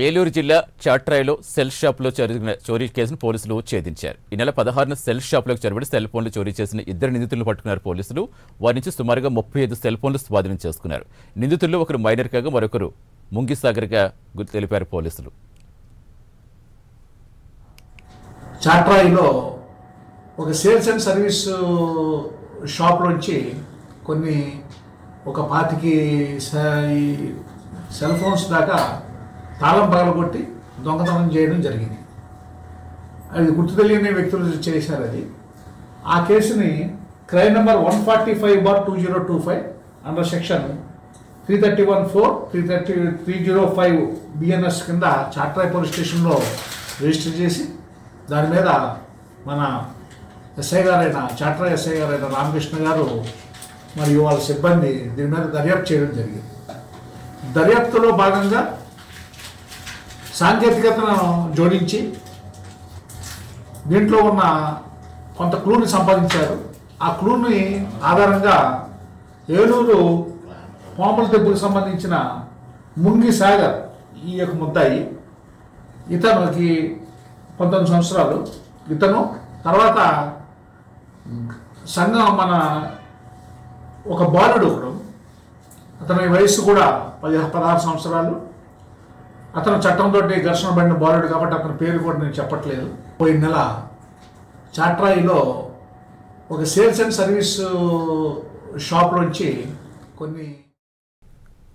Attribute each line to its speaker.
Speaker 1: ఏలూరు జిల్లా చాట్రాయిలో సెల్ షాప్లో జరిగిన చోరీ కేసును పోలీసులు ఛేదించారు. ఈ నెల 16న సెల్ షాప్లోకి చొరబడి సెల్ ఫోన్లు చోరీ చేసిన ఇద్దరు నిందితులను పట్టుకున్నారు పోలీసులు. వారి నుంచి సుమారుగా 35 సెల్ ఫోన్లు స్వాధీనం చేసుకున్నారు. నిందితుల్లో ఒకరు మైనర్ కాగా మరొకరు ముంగిసాగర్గా తెలిపారు పోలీసులు.
Speaker 2: చాట్రాయిలో ఒక సేల్స్ అండ్ సర్వీస్ షాప్లోంచి ఒక 25 సెల్ ఫోన్స్ దాకా తాళం పగలగొట్టి దొంగతనం చేయడం జరిగింది. అది గుర్తు తెలియని వ్యక్తులు చేశారు. ఆ కేసుని crime number 145/2025 under section 331(4), 305 BNS కింద చాట్రాయి పోలీస్ స్టేషన్లో రిజిస్టర్ చేసి దాని మీద మన చాట్రాయి ఎస్ఐ గారైన రామకృష్ణ గారు మరియు వాళ్ళ సిబ్బంది దీని మీద దర్యాప్తు చేయడం జరిగింది. దర్యాప్తులో భాగంగా సాంకేతికతను జోడించి దీంట్లో ఉన్న కొంత క్లూని సంపాదించారు. ఆ క్లూని ఆధారంగా ఏలూరు పాముల దెబ్బకు సంబంధించిన ముంగిసాగర్ ఈ యొక్క ముద్దాయి, ఇతనికి 19 సంవత్సరాలు, ఇతను తర్వాత సంఘం మన ఒక బాలుడు ఒకడు, అతని వయస్సు కూడా 16 సంవత్సరాలు. అతను చట్టంతో ఘర్షణ పడిన బాలుడు కాబట్టి అతని పేరు కూడా నేను చెప్పట్లేదు. పోయిన నెల చాట్రాయిలో ఒక సేల్స్ అండ్ సర్వీస్ షాప్లోంచి కొన్ని